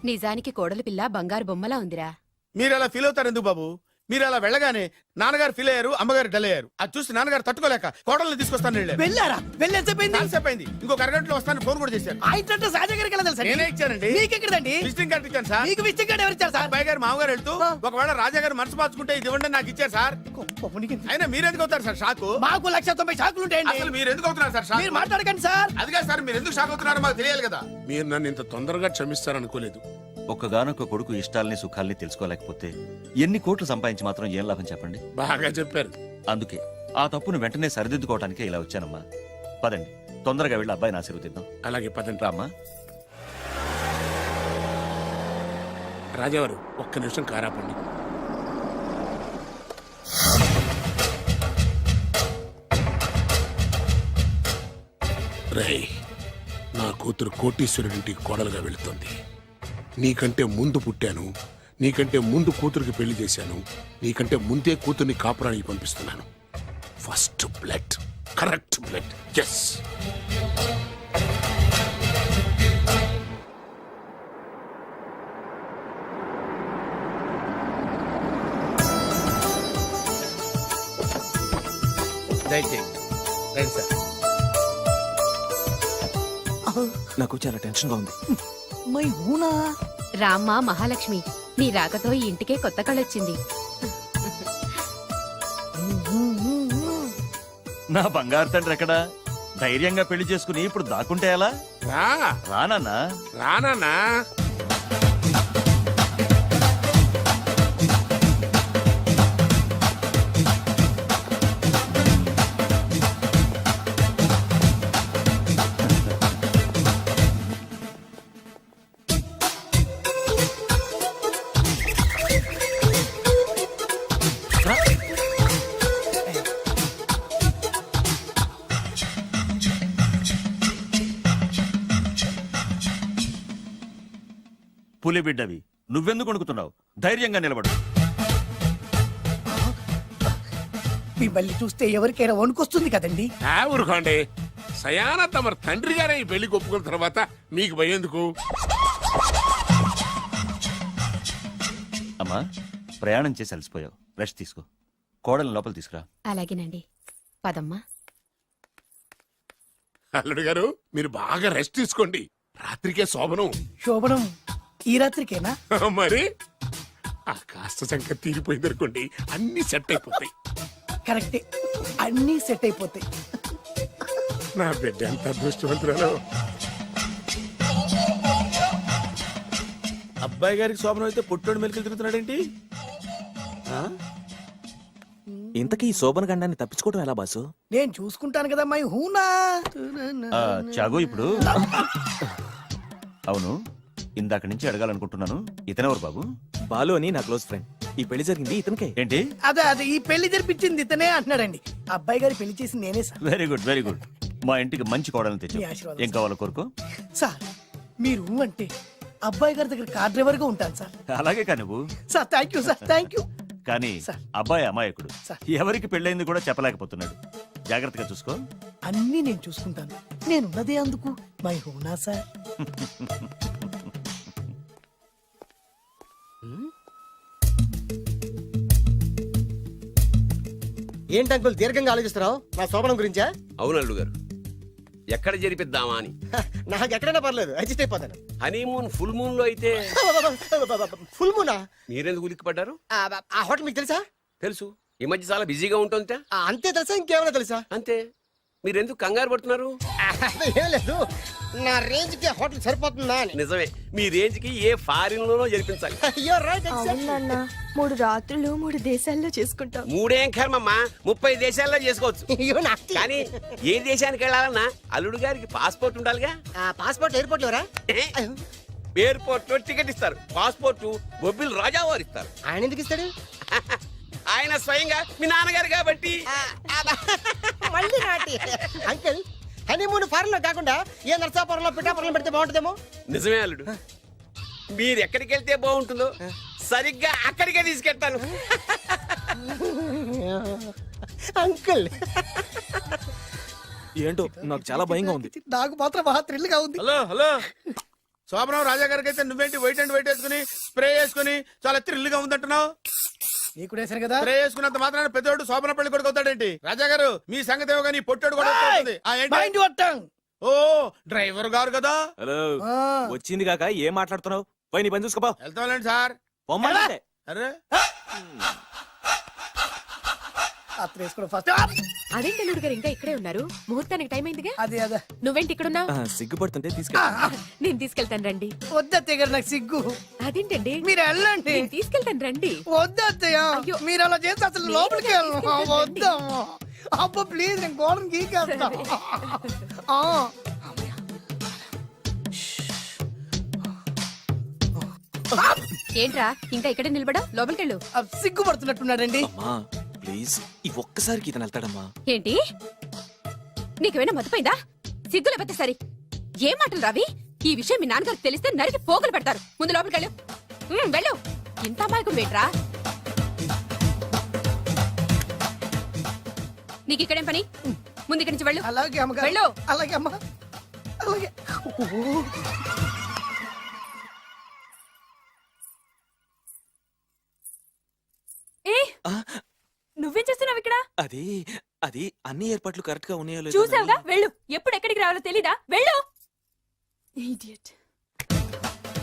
నిజానికి కోడలి పిల్ల బంగారు బొమ్మలా ఉందిరా. మీరు అలా ఫీల్ అవుతారు ఎందుకు బాబు? మీరు అలా వెళ్ళగానే నాన్నగారు ఫీల్ అయ్యారు, అమ్మగారు డల్ అయ్యారు. అది చూసి నాన్నగారు తట్టుకోలేక కోడల్ని తీసుకొస్తాను వెళ్ళారు. వెళ్ళారా? వెళ్ళేసేపోయింది. అయింది. ఇంకొక అరగంటలో వస్తాను ఫోన్ కూడా చేశారు. ఆ ఇంట్లో సహజ గారికి ఎలా తెలుసా? నేనే ఇచ్చానండి. మీకెక్కడండి? విజిటింగ్ కార్డు ఇచ్చాను సార్. మీకు విజిటింగ్ కార్డు ఎవరు ఇచ్చారు సార్? అబ్బాయి గారు మామగారు వెళ్తూ ఒకవేళ రాజా గారు మనసు మార్చుకుంటే ఇది ఇవ్వండి నాకు ఇచ్చారు సార్. అయినా మీరు ఎందుకు అవుతారు సార్ షాక్? మాకు 190 షాకులు ఉంటాయండి. అసలు మీరు ఎందుకు అవుతున్నారు సార్ షాక్? మీరు మాట్లాడకండి సార్. అదిగా సార్, మీరు ఎందుకు షాక్ అవుతున్నారో మాకు తెలియాలి కదా. మీరు నన్ను ఇంత తొందరగా క్షమిస్తారనుకోలేదు. ఒక్కగానొక్క కొడుకు ఇష్టాల్ని సుఖాల్ని తెలుసుకోలేకపోతే ఎన్ని కోట్లు సంపాదించి మాత్రం ఏం లాభం చెప్పండి. బాగా చెప్పారు. అందుకే ఆ తప్పును వెంటనే సరిదిద్దుకోవడానికే ఇలా వచ్చానమ్మా. పదండి, తొందరగా వెళ్ళి అబ్బాయిని ఆశీర్వదిద్దాం. అలాగే పదండి. రామ్మా. రాజావారు ఒక్క నిమిషం కారాపండి. రేయ్, నా కూతురు కోటీశ్వరుడింటికి కోడలుగా వెళుతుంది. నీకంటే ముందు పుట్టాను, నీకంటే ముందు కూతురికి పెళ్లి చేశాను, నీకంటే ముందే కూతుర్ని కాపురానికి పంపిస్తున్నాను. First blood, correct blood. Yes. దయచేయండి రండి సార్. నాకు చాలా టెన్షన్గా ఉంది. మై హూనా. రామ్మ మహాలక్ష్మి, నీ రాకతో ఈ ఇంటికే కొత్త కళొచ్చింది. నా బంగారు తండ్రి ఎక్కడా? ధైర్యంగా పెళ్లి చేసుకుని ఇప్పుడు దాక్కుంటే ఎలా? రా రానన్నా. రానా. పులి బిడ్డవి, నువ్వెందుకు వణుకుతున్నావు? ధైర్యంగా నిలబడు. మిమ్మల్ని చూస్తే ఎవరికైనా వణుకొస్తుంది కదండి. ఊరుకోండి. సయానా తమ తండ్రి గారే ఈ పెళ్లి ఒప్పుకున్న తర్వాత మీకు భయందుకు? అమ్మా, ప్రయాణం చేసి అలసిపోయావు, రెస్ట్ తీసుకో. కోడల్ని లోపల తీసుకురా. అలాగేనండి. పదమ్మా. అల్లుడు గారు మీరు బాగా రెస్ట్ తీసుకోండి. రాత్రికే శోభనం. శోభనం ఈ రాత్రికేనా? మరి ఆ కాస్త సంఖ్య తీరిపోయింది అనుకోండి, అన్ని సెట్ అయిపోతాయి. కరెక్టే, అన్నీ సెట్ అయిపోతాయి. నా బిడ్డ ఎంత అదృష్టవంతురాలో. అబ్బాయి గారికి శోభనం అయితే పుట్టోడు మెలికలు తిరుగుతున్నాడేంటి? ఇంతకీ ఈ శోభన గండాన్ని తప్పించుకోవడం ఎలా బాసు? నేను చూసుకుంటాను కదా మై హూనా. చాగు ఇప్పుడు. అవును, ఇందాక నుంచి అడగాలనుకుంటున్నాను, ఇతనెవరు బాబు? బాలు అని నా క్లోజ్ ఫ్రెండ్. ఈ పెళ్లి జరిగింది ఇతనికే. ఏంటి? అదే ఈ పెళ్లి జరిపించింది ఇతనే అంటున్నాడండి. అబ్బాయి గారి పెళ్లి చేసింది నేనే sir. Very good, very good. మా ఇంటికి మంచి కోడల్ని తెచ్చు. మీ ఆశీర్వాదం ఏం కావాలో కోరుకో. సార్ మీరు అంటే అబ్బాయి గారి దగ్గర కార్ డ్రైవర్ గా ఉంటాను సార్. అలాగే కా నువ్వు. Sir thank you sir, thank you. కానీ సార్. అబ్బాయి అమాయకుడు, సార్. ఎవరికి పెళ్ళైంది కూడా చెప్పలేకపోతున్నాడు. జాగ్రత్తగా చూసుకో. అన్నీ నేను చూసుకుంటాను. నేనున్నదే అందుకు మై హూనా సార్. ఏంటి అంకుల్ దీర్ఘంగా ఆలోచిస్తున్నావు నా శోభనం గురించా? అవును అల్లుడు గారు, ఎక్కడ జరిపిద్దామా అని. నాకు ఎక్కడైనా పర్లేదు, అడ్జస్ట్ అయిపోతాను. హనీమూన్ ఫుల్ మూన్ లో అయితే ఫుల్ మూనా? మీరెందుకు ఉలిక్కిపడ్డారు? ఆ హోటల్ మీకు తెలుసా? తెలుసు, ఈ మధ్య చాలా బిజీగా ఉంటుందిట. అంతే తెలుసా, ఇంకేమైనా తెలుసా? అంతే. మీరెందుకు కంగారు పడుతున్నారు? ఏం లేదు, నా రేంజ్ కి హోటల్ సరిపోతుందా అని. నిజమే, మీ రేంజ్ కి ఏ ఫారిన్ లోనో జరిపించాలి. You're right, exactly. అవునన్నా 3 రాత్రులు 3 దేశాల్లో చేసుకుంటాం. మూడేం కర్మమ్మా, 30 దేశాల్లో చేసుకోవచ్చు. You're naughty. కానీ ఏ దేశానికి వెళ్ళాలన్నా అల్లుడు గారికి పాస్పోర్ట్ ఉండాలిగా. Passport airport LoRa? ఎయిర్పోర్ట్ లో టికెట్ ఇస్తారు, పాస్పోర్ట్ బొబ్బిల్ రాజా వారు ఇస్తారు. ఆయన ఎందుకు ఇస్తాడు? ఆయన స్వయంగా మీ నాన్నగారు కాబట్టి. మళ్ళీ నాటి అంకుల్, హనీమూన్ ఫారెన్ లో కాకుండా ఏ నర్సాపురంలో పిఠాపురంలో పెడితే బాగుంటుందేమో. నిజమే అల్లుడు, మీరు ఎక్కడికి వెళ్తే బాగుంటుందో సరిగ్గా అక్కడికే తీసుకెళ్తాను. అంకుల్ ఏంటో నాకు చాలా భయంగా ఉంది. నాకు మాత్రం బాగా థ్రిల్ గా ఉంది. హలో హలో, శోభనం రాజా గారికి అయితే నువ్వేంటి వైట్ అండ్ వైట్ వేసుకుని స్ప్రే వేసుకుని చాలా థ్రిల్ గా ఉందంటున్నావు? నీకు వేసాను కదా. స్ప్రే వేసుకున్నంత మాత్రాన పెద్దోడు శోభన పెళ్లి కొడుకు అవుతాడేంటి? రాజా గారు మీ సంగతి ఏమో కానీ పొట్టోడు కూడా అవుతుంది. ఏంటి? Mind your tongue. Oh driver గారు కదా. హలో, వచ్చింది కాక ఏం మాట్లాడుతున్నావు? పోయి నీ పని చూసుకోపో. వెళ్తాంలేండి సార్. పొమ్మంటే అరే అత్త వేసుకోవడం ఫస్ట్. అదేంటి అల్లుడు గారు ఇంకా ఇక్కడే ఉన్నారు? ముహూర్తానికి టైం అయిందిగా. అదే అదే నువ్వేంటి ఇక్కడున్నావు? సిగ్గుపడుతుంటే తీసుకెళ్ళి. నేను తీసుకెళ్తాను రండి. వద్దత్తయ్య గారు, నాకు సిగ్గు. అదేంటండి? మీరు వెళ్ళండి. నేను తీసుకెళ్తాను రండి. వద్దత్తయ్య, అయ్యో. మీరు అలా చేస్తే అసలు లోపలికి వెళ్ళను. వద్దమ్మా. అబ్బా ప్లీజ్, నేను గోడను గీకేస్తా. ఏంట్రా ఇంకా ఇక్కడే నిలబడా? లోపలికెళ్ళు. సిగ్గుపడుతున్నట్టున్నాడండి. అమ్మా ప్లీజ్, ఈ ఒక్కసారికి ఇతను వెళ్తాడమ్మా. ఏంటి నీకేమైనా మతిపోయిందా? సిగ్గులు పెద్ద సరి ఏం మాటలు రావి? ఈ విషయం మీ నాన్నగారికి తెలిస్తే నరికి పోగులు పెడతారు. ముందు లోపలికెళ్ళు. వెళ్ళు. ఇంత అమాయకం వేట్రా? నీకు ఇక్కడేం పని? ముందు ఇక్కడి నుంచి వెళ్ళు. అలాగే అమ్మగారు. వెళ్ళు. అలాగే అమ్మా, అలాగే. ఏ ఆ, నువ్వేం చేస్తున్నావు ఇక్కడ? అది అది అన్ని ఏర్పాట్లు కరెక్ట్ గా ఉన్నాయో లేదో చూసావుగా, అని- వెళ్ళు. ఎప్పుడు ఎక్కడికి రావాలో తెలీదా? వెళ్ళు. Idiot.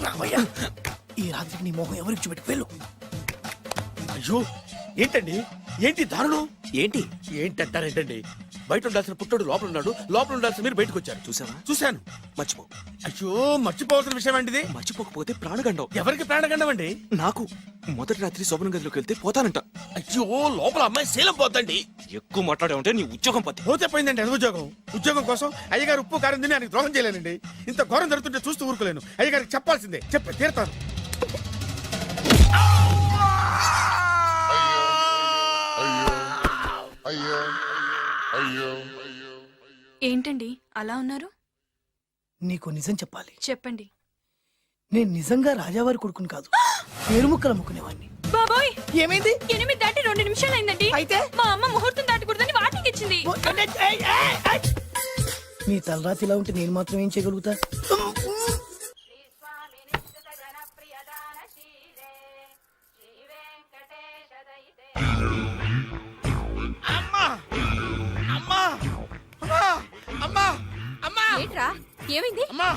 రామయ్య, ఈ రాత్రికి నీ మొహం ఎవరికి చూపెట్టి వెళ్ళు. అయ్యో ఏంటండి, ఏంటి దారుణం? ఏంటి ఏంటంటారేంటండి? బయట ఉండాల్సిన పుట్టోడు లోపల ఉన్నాడు, లోపల ఉండాల్సిన మీరు బయటకు వచ్చారు. చూసావా? చూశాను. మర్చిపో. అయ్యో మర్చిపోవాల్సిన విషయం అండి ఇది. మర్చిపోకపోతే ప్రాణగండం. ఎవరికి ప్రాణగండం అండి? నాకు మొదటి రాత్రి శోభన గదిలోకి వెళ్తే పోతానంట. అయ్యో లోపల అమ్మాయి శీలం పోతండి. ఎక్కువ మాట్లాడే ఉంటే నీ ఉద్యోగం పత్తి. పోతే పోయిందండి అది ఉద్యోగం. ఉద్యోగం కోసం అయ్యగారు ఉప్పు కారం తిని ఆయనకి ద్రోహం చేయలేనండి. ఇంత ఘోరం జరుగుతుంటే చూస్తూ ఊరుకోలేను. అయ్యగారికి చెప్పాల్సిందే, చెప్పి తీరుతాను. ఏంటండి అలా ఉన్నారు? నీకు నిజం చెప్పాలి. చెప్పండి. నేను నిజంగా రాజావారి కొడుకుని కాదు, పేరుముక్కలు అమ్ముకునేవాడిని. బాబోయ్, ఏమైంది? 8 దాటి 2 నిమిషాలు అయిందండి. అయితే మా అమ్మ ముహూర్తం దాటకూడదని వాటికి ఇచ్చింది. నీ తలరాతి ఇలా ఉంటే నేను మాత్రం ఏం చేయగలుగుతా? అమ్మా అమ్మా అమ్మా అమ్మా అమ్మా ఏంట్రా ఏమైంది? అమ్మా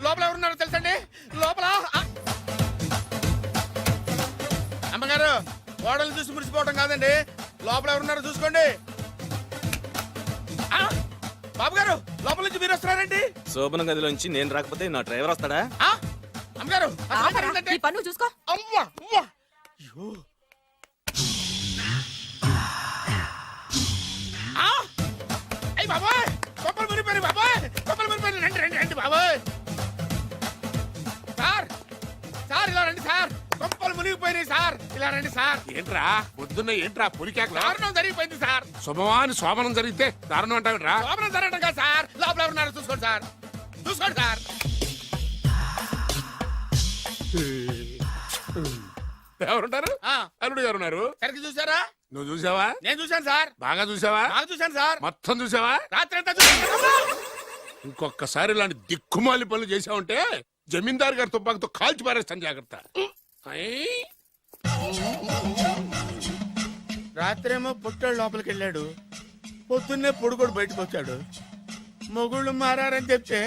లోపల ఎవరున్నారో తెలుసండి? లోపల అమ్మగారు, గోడలు చూసి మురిసిపోవడం కాదండి, లోపల ఎవరున్నారో చూసుకోండి. బాబు గారు, లోపల నుంచి మీరు వస్తున్నారండి? శోభన గదిలోంచి నేను రాకపోతే నా డ్రైవర్ వస్తాడా? అమ్మగారు ఆగరా, ఈ పన్ను చూసుకో. అమ్మా అమ్మా. అయ్యో అయ్యి బాబాయ్, కొప్పలు మునిపోయి బాబాయ్, కొప్పలు మునిపోయి. రండి రండి రండి బాబాయ్. సార్ సార్ ఇలా రండి సార్, కొప్పలు మునిగిపోయినాయి సార్, ఇలా రండి సార్. ఏంట్రా పొద్దున్న ఏంట్రా పులికేకలా? దారుణం జరిగిపోయింది సార్. శుభమాని శోభనం జరిగితే దారుణం అంటావిడ్రా? లోపల జరగడం కాదు సార్, లోపల ఎవరున్నారో చూసుకోండి సార్, చూసుకోండి సార్. ఎవరుంటారు? అల్లుడు ఎవరున్నారు? సరిగ్గా చూసారా? నువ్వు చూసావా? నేను చూశాను సార్. బాగా చూసావా? బాగా చూశాను సార్. మొత్తం చూసావా? రాత్రి అంతా చూశాను. ఇంకొకసారి ఇలాంటి దిక్కుమాలి పనులు చేసావంటే జమీందారు గారి తుపాకుతో కాల్చి పారేస్తాను, జాగ్రత్త. ఐ. రాత్రేమో పుట్టాడు లోపలికి వెళ్ళాడు, పొద్దున్నే పొడుగోడు బయటకు వచ్చాడు. మొగుళ్ళు మారారని చెప్తే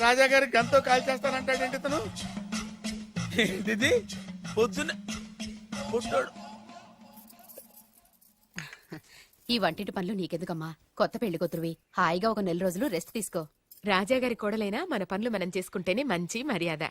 రాజాగారి గంతో కాల్ చేస్తానంటాడేంటి ఇతను? ఏంటిది పొద్దున్నే పుట్టాడు? ఈ వంటింటి పనులు నీకెందుకమ్మా? కొత్త పెళ్లి కూతురువి, హాయిగా ఒక 4 రోజులు రెస్ట్ తీసుకో. రాజాగారి కోడలైనా మన పనులు మనం చేసుకుంటేనే మంచి మర్యాద.